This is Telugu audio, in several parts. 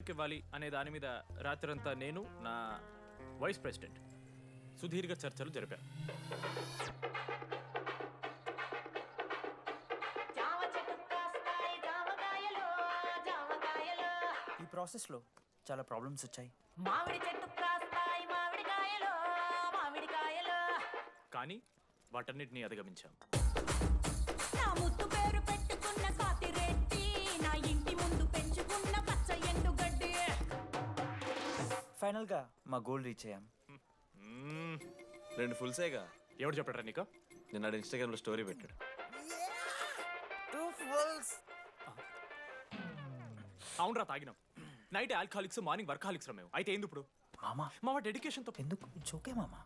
ఇవ్వాలి అనే దాని మీద రాత్రంతా నేను నా వైస్ ప్రెసిడెంట్ సుదీర్ఘ చర్చలు జరిపాను. ఈ ప్రాసెస్లో చాలా ప్రాబ్లమ్స్ వచ్చాయి. మామిడి చెట్టు కాస్తాయి మామిడికాయలు మామిడికాయలు. కానీ వాటన్నిటిని అధిగమించాం. నా ముద్దు పేరు పెట్టుకున్న కాతిరెట్టి, నా ఇంటి ముందు పెంచుకున్న పచ్చ ఎండుగడ్డి. ఫైనల్గా మా గోల్ రీచ్ అయ్యాం. 2 ఫుల్సేగా. ఎవరు చెప్పారా నీకు? నిన్న ఇన్స్టాగ్రామ్లో స్టోరీ పెట్టాడు. 2 ఫుల్స్. అవునరా, తాగినాం. నైట్ ఆల్కహాలిక్స్, మార్నింగ్ వర్కాలిక్స్ రా మేము. అయితే ఏంది ఇప్పుడు? మామా మా డెడికేషన్తో ఎందుకు ఇట్స్ ఓకే మామా.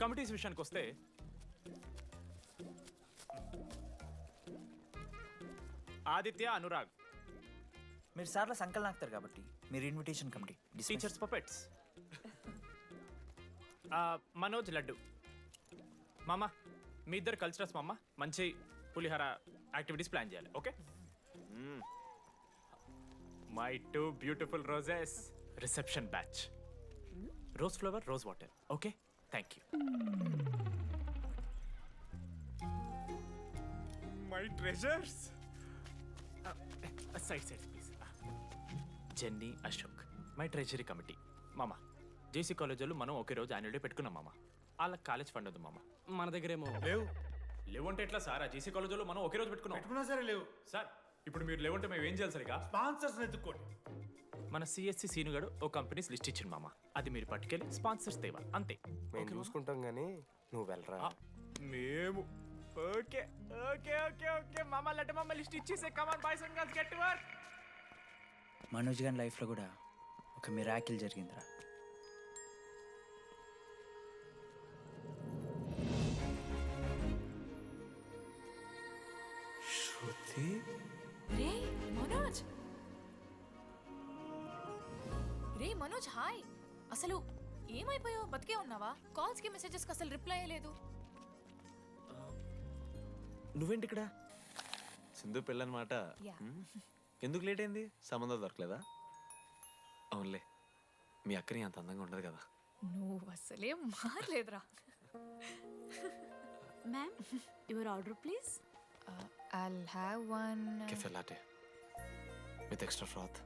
కమిటీస్ విషయానికి వస్తే ఆదిత్య, అనురాగ్ మీరు సార్ల సంకల్ నాకుతారు కాబట్టి మీరు invitation committee teachers puppets. Manoj, laddu. మామ మీ ఇద్దరు కల్చరల్స్ మామ. మంచి పులిహార యాక్టివిటీస్ ప్లాన్ చేయాలి. Okay? My 2 beautiful roses reception batch. Rose flower, rose water. Okay, thank you. My treasures. Side please. Jenny, Ashok my treasury committee. మామ జేసీ కాలేజీలో మనం ఒకే రోజు యాన్యువల్ డే పెట్టుకున్నాం మామ. వాళ్ళకి కాలేజ్ ఫండ్ ఉంది మామ. మన దగ్గర ఏమో లేవంటే ఎట్లా సార్? ఆ జేసీ కాలేజీలో మనం ఒకే రోజు పెట్టుకున్నాం సరే లేవు సార్. ఇప్పుడు మీరు లేవంటే మేము ఏం చేయాలి సరిగా? స్పాన్సర్స్ ఎత్తుక్కోండి. మన సిఎస్సి సీనుగాడు ఓ కంపెనీస్ లిస్ట్ ఇచ్చింది మామ. అది మీరు పట్టుకెళ్ళి స్పాన్సర్స్ తేవాలి అంతే. మేము చూసుకుంటాం గానీ నువ్వు వెళ్ళరా. మేము ఓకే ఓకే ఓకే ఓకే మామ. లెట్ మామ లిస్ట్ ఇచ్చేసే. Come on boys and girls, get to work. Manoj గారి లైఫ్లో కూడా ఒక మిరాకిల్ జరిగిందిరా. శృతి రే మనోజ్, రే మనోజ్, హాయ్. అసలు ఏమైపోయావు? బతికే ఉన్నావా? కాల్స్ కి మెసేజెస్ కి అసలు రిప్లై లేదు. నువ్వేంటి ఇక్కడ? సింధు పెళ్ళనమాట. యా. ఎందుకు లేట్ అయింది? సంబంధం దొరకలేదా? అవునులే, మీ అక్కని అంత అందంగా ఉండదు కదా. నువ్వు అసలే మారలేదురా. Ma'am, your order please. I'll have one. Cafe latte with extra froth.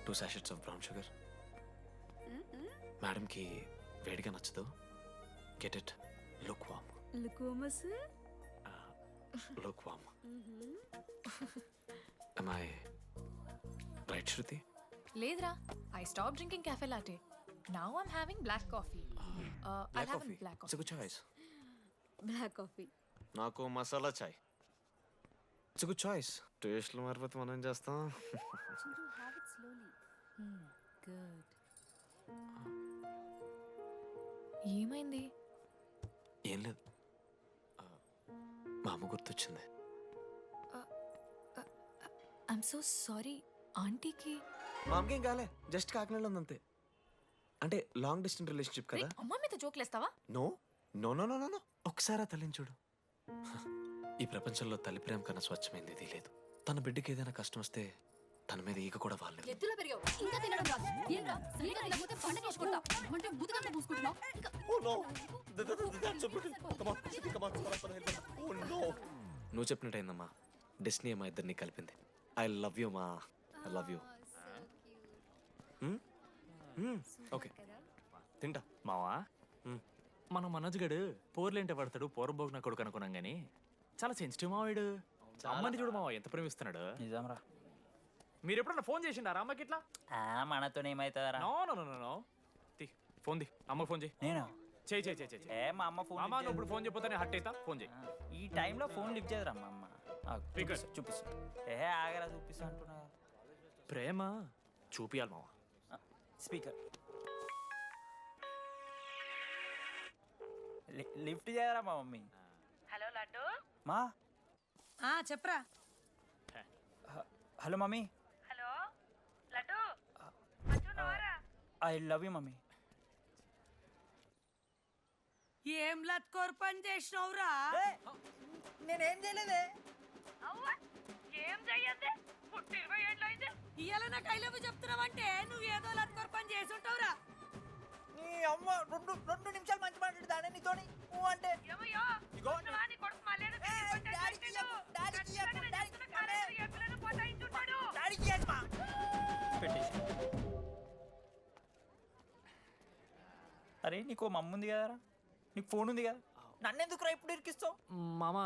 2 sachets of brown sugar. మేడంకి వేడిగా నచ్చదు. Get it look warm. లుకోమస్. Look warm. Am I right, Shruti? లేదురా, I stopped drinking cafe latte. Now I'm having black coffee. I'll have a black It's a coffee. good choice. Black coffee. నాకు మసాలా చాయ్. It's good choice. టేస్ట్లు మారిపోతే మనం ఏం చేస్తాం? Have it slowly. గుడ్. ఏమైంది? ఏం లేదు, మా అమ్మ గుర్తొచ్చింది. I'm so sorry. ఆంటీకి మా అమ్మకేం కాలే, జస్ట్ కాకినాడలో ఉంది అంతే. అంటే లాంగ్ డిస్టెన్స్ రిలేషన్షిప్ కదా. అమ్మ మీద జోక్లేస్తావా? No no no no no. ఒకసారి ఆ తల్లిని చూడు. ఈ ప్రపంచంలో తల్లి ప్రేమ కన్నా స్వచ్ఛమైంది ఇది లేదు. తన బిడ్డకి ఏదైనా కష్టం వస్తే తన మీద ఈగ కూడా వాళ్ళలేదు. ఎత్తులో పెరిగావు ఇంకా తినడం రాదు. ఏంట్రా సరిగా తినకపోతే పంట చేసుకుంటా అంటే బుద్ధగా పూసుకుంటున్నావు. నువ్వు చెప్పినట్టయిందమ్మా. డెస్టినీ మా ఇద్దరిని కలిపింది. ఐ లవ్ యూ మా. I love you. ఓకే తింటా. మావా మన మనోజ్ గడు పోర్లేంటే పడతాడు, పోరబోగు నా కొడుకు అనుకున్నాం గానీ చాలా సెన్సిటివ్ మావాడు. అమ్మని చూడు మావా ఎంత ప్రేమిస్తున్నాడు. నిజంరా. మీరు ఎప్పుడన్నా ఫోన్ చేసిండారా అమ్మకి ఇట్లా? మనతో ఏమైతుందరా? No no no no no. Phone ది, అమ్మకి ఫోన్ చేయి. నేనా? చేయి చేయి చేయి చేయి. ఏ మా అమ్మ ఫోన్ అమ్మ నువ్వు ఇప్పుడు ఫోన్ చెప్పితే హట్ అవుతా. ఫోన్ చేయి. ఈ టైంలో ఫోన్ లిఫ్ట్ చేయదురా మా అమ్మ. Speaker. చూపిస్తా. ఆగరా చూపిస్తా అంటున్నా. ప్రేమ చూపియాలి మావా. స్పీకర్ లిఫ్ట్ చేయరా మా మమ్మీ. హలో లడ్డు. మా చెప్పరా. Hello mummy. Hello laddu. I love you mummy. ఏం లత్కోర్ పని చేసినవురా? నేనేం చేయలేదే. ఇయ్యాల నాకు ఐ లవ్ చెప్తున్నావంటే నువ్వు ఏదో లత్కొర పని చేసి ఉంటావురా. నీ అమ్మ రెండు నిమిషాలు మంచి మాట్లాడు దాని నీతోని నువ్వు అంటే ఇగో పెట్టేసి అరే నీకు మమ్మ ఉంది కదరా నీకు ఫోన్ ఉంది కదా నన్నెందుకురా ఇప్పుడు ఇరికిస్తావు మామ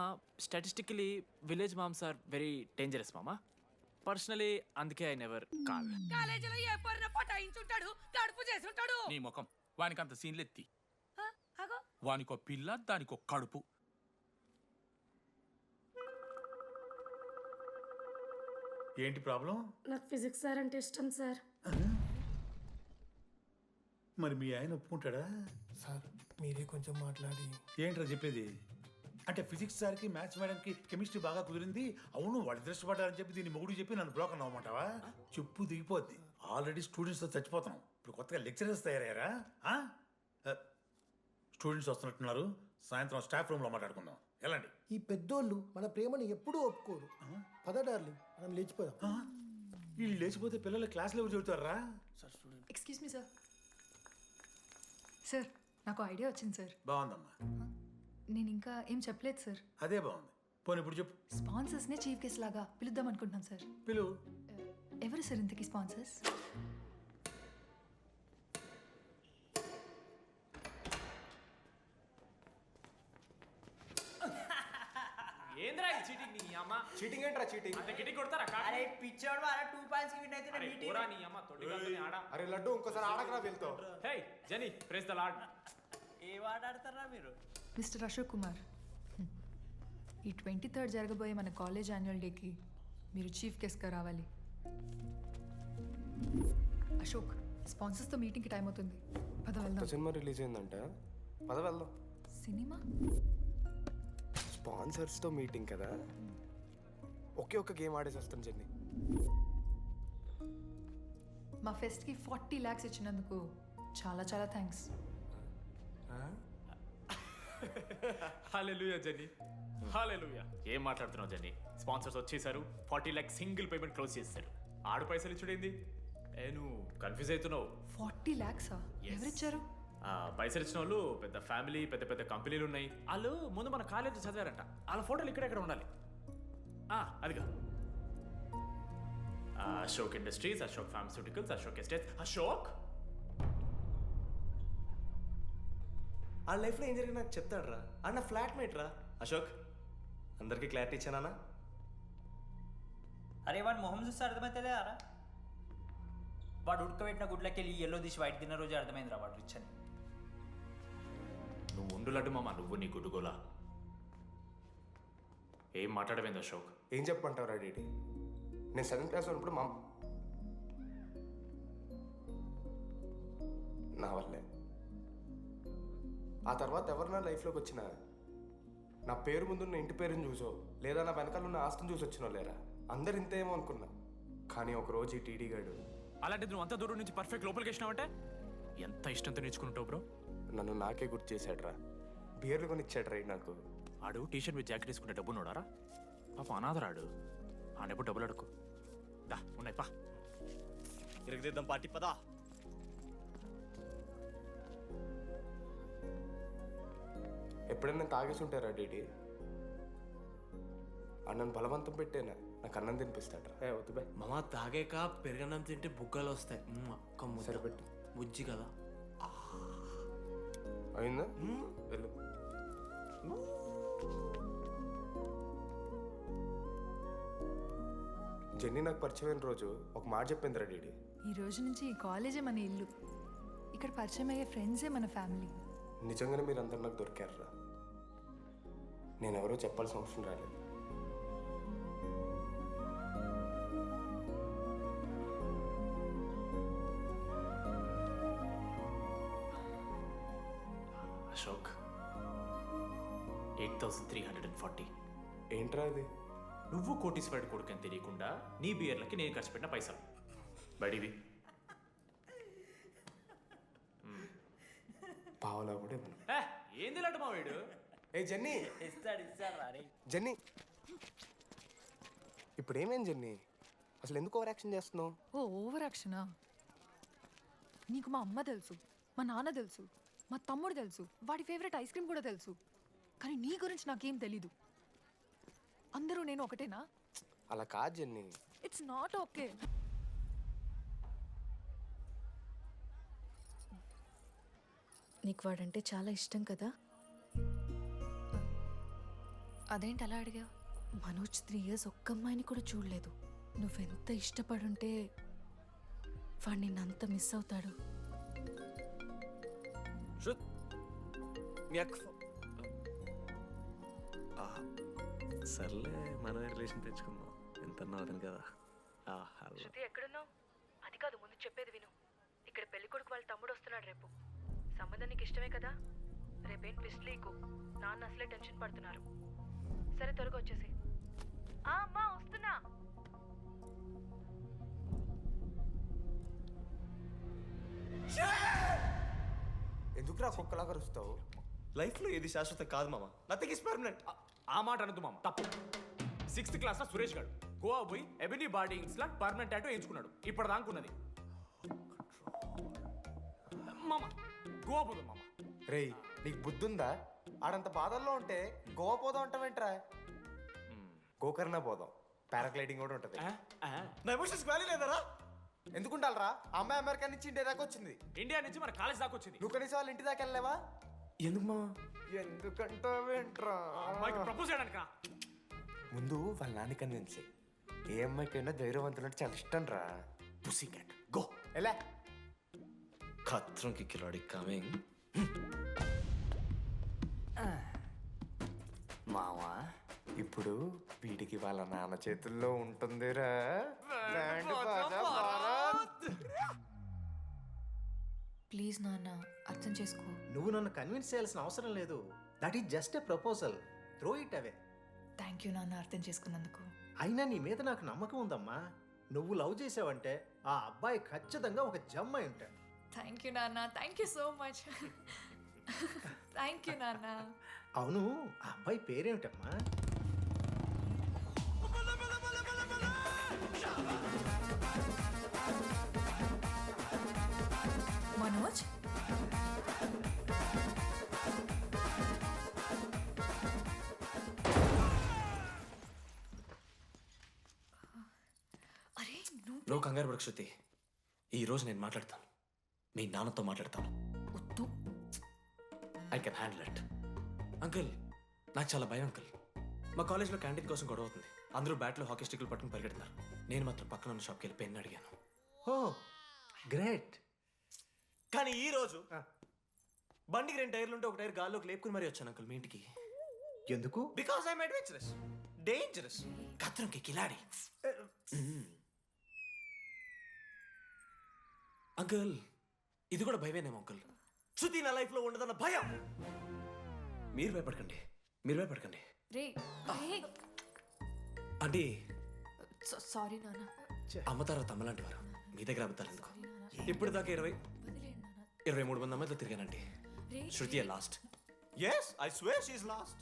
statistically village moms are very dangerous మామ. పర్సనలీ అందుకే ఐ నెవర్ కాల్. కాలేజీలో ఏ పొరిన పటాయించుంటాడు, కడుపు చేసి ఉంటాడు. నీ ముఖం వానికంత సీన్లెత్తి అగో వానికో పిల్ల దానికో కడుపు. ఏంటి ప్రాబ్లం? నాకు ఫిజిక్స్ సార్ అంటే ఇష్టం సార్. మరి మీ ఆయన ఒప్పుకుంటాడా? సార్ మీరే కొంచెం మాట్లాడి. ఏంట్రా చెప్పేది? అంటే ఫిజిక్స్ సార్కి మ్యాథ్స్ మేడంకి కెమిస్ట్రీ బాగా కుదిరింది, అవును వాళ్ళు ఇష్టపడ్డారని చెప్పి దీన్ని మొగుడు చెప్పి నన్ను బ్లాక్ అన్నమాటవా? చెప్పు దిగిపోద్ది. ఆల్రెడీ స్టూడెంట్స్తో చచ్చిపోతున్నాం, ఇప్పుడు కొత్తగా లెక్చరర్స్ తయారయ్యారా? స్టూడెంట్స్ వస్తున్నట్టున్నారు, సాయంత్రం స్టాఫ్ రూమ్లో మాట్లాడుకుందాం. ఎలాండి? ఈ పెద్దోళ్ళు మన ప్రేమను ఎప్పుడూ ఒప్పుకోరు. పద డార్లింగ్ మనం లేచిపోదాం. వీళ్ళు లేచిపోతే పిల్లలు క్లాస్లో ఎవరు చెబుతారా? Excuse me sir. సార్ నాకు ఐడియా వచ్చింది సార్. బాగుందమ్మా, నేను ఇంకా ఏం చెప్పలేదు సార్. అదే బాగుంది. పోనీ ఇప్పుడు చెప్పు. స్పాన్సర్స్నే చీఫ్ గెస్ట్ లాగా పిలుద్దాం అనుకుంటున్నాం సార్. పిలువు. ఎవరు సార్ ఇంతకీ స్పాన్సర్స్? ఏంద్రా ఈ చీటింగ్ నీ అమ్మ? చీటింగ్ ఏంట్రా చీటింగ్? అంత గిటి కొడతారా కాదు? అరే పిచ్చోడు అలా 2 పాయింట్స్ విన్ అయితే అరే పోరా నీ అమ్మ తొడిగల్ని ఆడ. అరే లడ్డు ఇంకోసారి ఆడకరా వెళ్తావు. హే జెనీ ప్రెస్ ద లార్డ్. ఏ వాడాడతారా మీరు? మిస్టర్ అశోక్ కుమార్, ఈ 23rd జరగబోయే మన కాలేజ్ యాన్యువల్ డేకి మీరు చీఫ్ గెస్ట్గా రావాలి. అశోక్, స్పాన్సర్స్తో మీటింగ్కి టైం అవుతుంది, పద వెళ్దాం. సినిమా రిలీజ్ అయిందంట, పద వెళ్దాం. సినిమా? స్పాన్సర్స్తో మీటింగ్ కదా, ఒకే ఒక్క గేమ్ ఆడేసి వస్తాను జెన్నీ. మా ఫెస్ట్కి 40 lakhs ఇచ్చినందుకు చాలా చాలా థ్యాంక్స్. హల్లెలూయా జెన్నీ, హల్లెలూయా. ఏం మాట్లాడుతున్నావు జెన్నీ? స్పాన్సర్స్ వచ్చేసారు, 40 lakhs సింగిల్ పేమెంట్ క్లోజ్ చేస్తారు. ఆడు పైసలు ఇచ్చుడేంది? నువ్వు కన్ఫ్యూజ్ అవుతున్నావు. 40 lakhs ఎవరిచ్చారు? పైసలు ఇచ్చిన వాళ్ళు పెద్ద ఫ్యామిలీ, పెద్ద పెద్ద కంపెనీలు ఉన్నాయి. వాళ్ళు ముందు మన కాలేజ్ చదివారంట, వాళ్ళ ఫోటోలు ఇక్కడెక్కడ ఉండాలి. అదిగా Ashok industries, Ashok pharmaceuticals, Ashok estates. Ashok ఆ లైఫ్లో ఏం జరిగింది నాకు చెప్తాడు రా. అన్న ఫ్లాట్మేట్ రా అశోక్. అందరికీ క్లారిటీ ఇచ్చానా? అరే వాడు మొహం చూస్తే అర్థమైతే అరా, వాడు ఉడకబెట్టిన గుడ్లకి వెళ్ళి ఎల్లో తీసి వైట్ తిన్న రోజు అర్థమైందిరా వాడు రిచ్ అని. నువ్వు ఉండులడ్డు మామ, నువ్వు నీ గుడ్డుగోలా. ఏం మాట్లాడమైంది అశోక్? ఏం చెప్పమంటావు రా డీటీ? నేను 7th క్లాస్ ఉన్నప్పుడు నా వల్లే. ఆ తర్వాత ఎవరు నా లైఫ్లోకి వచ్చినా నా పేరు ముందున్న ఇంటి పేరుని చూసో లేదా నా వెనకాల ఉన్న ఆస్తిని చూసి వచ్చినో లేరా, అందరు ఇంతేమో అనుకున్నా. కానీ ఒకరోజు ఈ టీడీ గాడు, అలాంటిది నువ్వు అంత దూరం నుంచి పర్ఫెక్ట్ లోపలికి వేసినావంటే ఎంత ఇష్టంతో నేర్చుకుంటావు బ్రో. నన్ను నాకే గుర్తు చేశాడు రా. బియర్లు కొని ఇచ్చాడు రా నాకు. ఆడు టీషర్ట్ మీద జాకెట్ వేసుకుంటే డబ్బు నోడారా? పాప అనాథరాడు, ఆడెప్పుడు డబ్బులు అడుకు. దా ఉన్నాయి పా, ఇరగదిద్దాం పార్టీ పదా. ఎప్పుడైనా తాగేసి ఉంటారా డీటీ? అన్నను బలవంతం పెట్టేనా నాకు అన్నం తినిపిస్తాడు రా. వద్దు బై మామ, తాగాక పెరగన్నం తింటే బుగ్గలు వస్తాయి. సరిపెట్టు. బుజ్జి కదా. అయిందా? వెళ్ళు. జెన్నీ నాకు పరిచయమైన రోజు ఒక మాట చెప్పింది రా డీడీ. ఈ రోజు నుంచి ఈ కాలేజే మన ఇల్లు, ఇక్కడ పరిచయం అయ్యే ఫ్రెండ్సే మన ఫ్యామిలీ. నిజంగానే మీరు అందరు నాకు దొరికారు రా. నేను ఎవరో చెప్పాల్సిన అవసరం రాలేదు. అశోక్ 8,340. ఏంట్రా ఇది? నువ్వు కోటీశ్వరుడి కొడుకు అని తెలియకుండా నీ బియర్లకి నేను ఖర్చు పెట్టిన పైసలు బడివి. పావలా కూడా ఇవ్వను. ఏంది లాంటి మా వీడు? ఏ జెన్నీ, ఇస్తాడు రా రే. జెన్నీ ఇప్పుడు ఏమేం జర్నీ? అసలు ఎందుకు ఓవర్ యాక్షన్ చేస్తున్నావు? ఓ ఓవర్ యాక్షనా? నీకు మా అమ్మ తెలుసు, మా నాన్న తెలుసు, మా తమ్ముడు తెలుసు, వాడి ఫేవరెట్ ఐస్ క్రీమ్ కూడా తెలుసు. కానీ నీ గురించి నాకేం తెలీదు. అందరూ నేను ఒకటేనా? అలా కాదు జర్నీ. It's not okay. నీకు వాడంటే చాలా ఇష్టం కదా? అదేంటి అలా అడిగావు? మనోజ్ 3 years ఒక్క అమ్మాయిని కూడా చూడలేదు. నువ్వెంత ఇష్టపడుంటే వాడు నిన్నంత మిస్ అవుతాడు. శృత్, మీ అక్క సర్లే, మనమే రిలేషన్ పెంచుకుందాం. ఎంత అవుతుంది కదా. శృతి ఎక్కడున్నావు? అది కాదు, ముందు చెప్పేది విను. ఇక్కడ పెళ్లి కొడుకు వాళ్ళ తమ్ముడు వస్తున్నాడు రేపు. సంబంధం నీకు ఇష్టమే కదా? రేపేం ట్విస్ట్ లీకు. నాన్న అసలే టెన్షన్ పడుతున్నారు. సరే త్వరగా వచ్చేసి. అమ్మా వస్తున్నా. ఎందుకురా కుక్కలాగా రుస్తావు? లైఫ్లో ఏది శాశ్వతం కాదు మామ. Nothing is permanent. ఆ మాట అనదు మామ, తప్పు. 6th క్లాస్లో సురేష్ గారు గోవా పోయి ఎబినీ బార్డింగ్స్ లా పర్మనెంట్ టాటూ ఎంచుకున్నాడు. ఇప్పటిదానుకున్నది మామ. గోవా పోదాం మామ. రేయ్, నీకు బుద్ధుందా? ఆడంత బాధల్లో ఉంటే గోవా పోదాం అంటావేంట్రా? గోకర్ణ పోదాం, పారాగ్లైడింగ్ కూడా ఉంటుంది. నా ఎమోషన్స్ వ్యాలీ లేదరా? ఎందుకుంటారా? అమ్మాయి అమెరికా నుంచి ఇండియా దాకా వచ్చింది. ఇండియా నుంచి మన కాలేజ్ దాకా వచ్చింది. నువ్వు కనీసం వాళ్ళ ఇంటి దాకా వెళ్ళలేవా? ఎందుకు మామ? ఎందుకంటావేంట్రా? అమ్మాయికి ప్రపోజ్ చేయడానికి. ముందు వాళ్ళ నాన్న కన్విన్స్. ఏ అమ్మాయికైనా ధైర్యవంతులంటే చాలా ఇష్టం రా. పుసీ క్యాట్ గో. ఎలా? ఖత్రం కి కిలాడి కమింగ్. మావా, ఇప్పుడు వీడికి వాళ్ళ నాన్న చేతుల్లో ఉంటుందిరా. Band Baaja Bharat. ప్లీజ్ నాన్న, అర్థం చేసుకో. నువ్వు నన్ను కన్విన్స్ చేయాల్సిన అవసరం లేదు. That is just a proposal. Throw it away. Thank you నాన్న, అర్థం చేసుకున్నందుకు. అయినా నీ మీద నాకు నమ్మకం ఉందమ్మా. నువ్వు లవ్ చేసావంటే ఆ అబ్బాయి ఖచ్చితంగా ఒక జమ్మాయి ఉంటాడు. థ్యాంక్ యూ నాన్న, thank you so much. Thank you నాన్న. అవును, ఆ అబ్బాయి పేరేమిటమ్మా? మనోజ్. అరే నువ్వు కంగారు పడకు శృతి. ఈ రోజు నేను మాట్లాడతాను. మీ నాన్నతో మాట్లాడతాను. వద్దు. I can handle it. Uncle, నాకు చాలా భయం అంకుల్. మా కాలేజ్లో క్యాంటీన్ కోసం గొడవ అవుతుంది. అందరూ బ్యాట్లో హాకీ స్టిక్లు పట్టుకుని పరిగెడుతున్నారు. నేను మాత్రం పక్కన ఉన్న షాప్కి వెళ్ళి పెన్ అడిగాను. ఓ గ్రేట్. కానీ ఈ రోజు బండికి 2 టైర్లు ఉంటే ఒక టైర్ గాల్లోకి లేపుకుని మరీ వచ్చాను అంకుల్ మీ ఇంటికి. ఎందుకు? బికాస్ ఐఎమ్ అడ్వెంచరస్, డేంజరస్, ఖత్రంకి కిలాడి. అంకుల్, ఇది కూడా భయమేనేమో అంకుల్. శృతి నా లైఫ్లో ఉండదన్న భయం. మీరు భయపడకండి, మీరు భయపడకండి. రే రే. అంటే సారీ నాన్న. అమ్మ తర్వాత అమ్మ లాంటి వారు. మీ దగ్గర అబద్ధాలు ఎందుకు? ఇప్పుడు దాకా 23 మంది అమ్మాయితో తిరిగానండి. Shruti last. Yes, I swear she is last.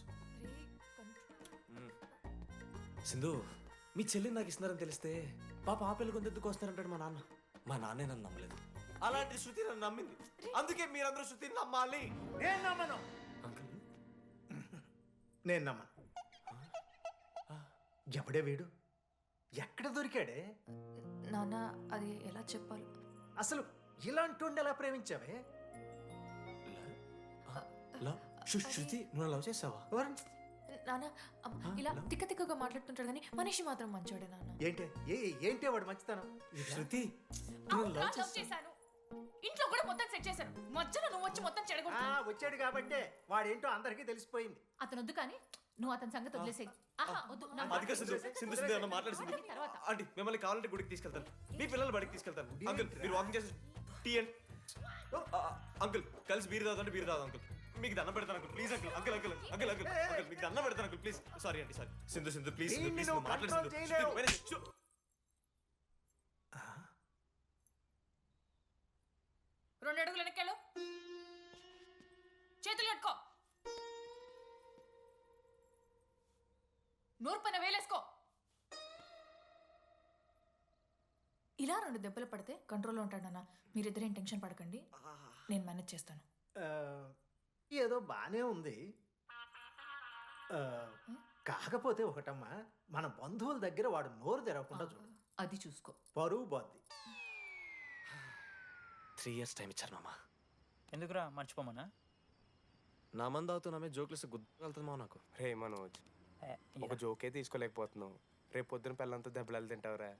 Sindhu, మీ చెల్లిని నాకు ఇస్తున్నారని తెలిస్తే పాప ఆ పిల్లలు కొంత ఎందుకు వస్తారంటాడు మా నాన్న. మా నాన్నే నన్ను నమ్మలేదు. అలాంటి శృతి నన్ను నమ్మింది. అందుకే మీరందరూ శృతిని నమ్మాలి. నేను నమ్మను. అంకుల్, నేను నమ్మను. ఎవడే వీడు? ఎక్కడ దొరికాడే? నాన్న, అది ఎలా చెప్పాలి? అసలు ఇలాంటి ఎలా ప్రేమించావే? శృతి, నువ్వు లవ్ చేసావా? నాన్న, ఇలా తిక్క తిక్కగా మాట్లాడుతుంటాడు కానీ మనిషి మాత్రం మంచోడే నాన్న. ఏంటి వాడు మంచితనం? శృతి, లవ్ చేశాను. ఇంట్లో కూడా మొత్తం సెట్ చేశాను. మధ్యలో నువ్వు వచ్చి మొత్తం చెడగొట్టు. వచ్చాడు కాబట్టే వాడేంటో అందరికీ తెలిసిపోయింది. అతను వద్దు కానీ నువ్వు అతని సంగతి వదిలేసేయి. ఆహా వద్దు. అదిగా సింధు, సింధు సింధు అన్న మాట్లాడుతుంది. ఆంటీ, మిమ్మల్ని కావాలంటే గుడికి తీసుకెళ్తాను. మీ పిల్లలు బడికి తీసుకెళ్తాను. అంకుల్, మీరు వాకింగ్ చేసి టీ అండ్ అంకుల్ కలిసి బీర్ తాగుతుంటే బీర్ తాగు అంకుల్. మీకు దండం పెడతాను uncle, please uncle. Uncle uncle uncle uncle uncle మీకు దండం పెడతాను అంకుల్, ప్లీజ్. సారీ అండి, sorry. Sindhu Sindhu please, please మాట్లాడు. 2 అడుగులు వెనక్కెళ్ళు. చేతులు కట్టుకో. నూరు పైన వేలేసుకో. ఇలా 2 దెబ్బలు పడితే కంట్రోల్లో ఉంటాడన్నా. మీరిద్దరేం టెన్షన్ పడకండి, నేను మేనేజ్ చేస్తాను. ఆ, ఏదో బానే ఉంది. ఆ, కాకపోతే ఒకటమ్మా, మన బంధువుల దగ్గర వాడు నోరు తెరవకుండా చూడు. అది చూసుకో. పరువు బాద్ది. 3 years టైం ఇచ్చారు మామ. ఎందుకురా మర్చిపోమనా? నా మంది అవుతూ నా మీద జోకులు గుర్తుకెళ్తుంది మామ నాకు. రే మనోజ్, ఒక జోకే తీసుకోలేకపోతున్నావు. రేపు పొద్దున పిల్లలంతా దెబ్బలు తింటావురా.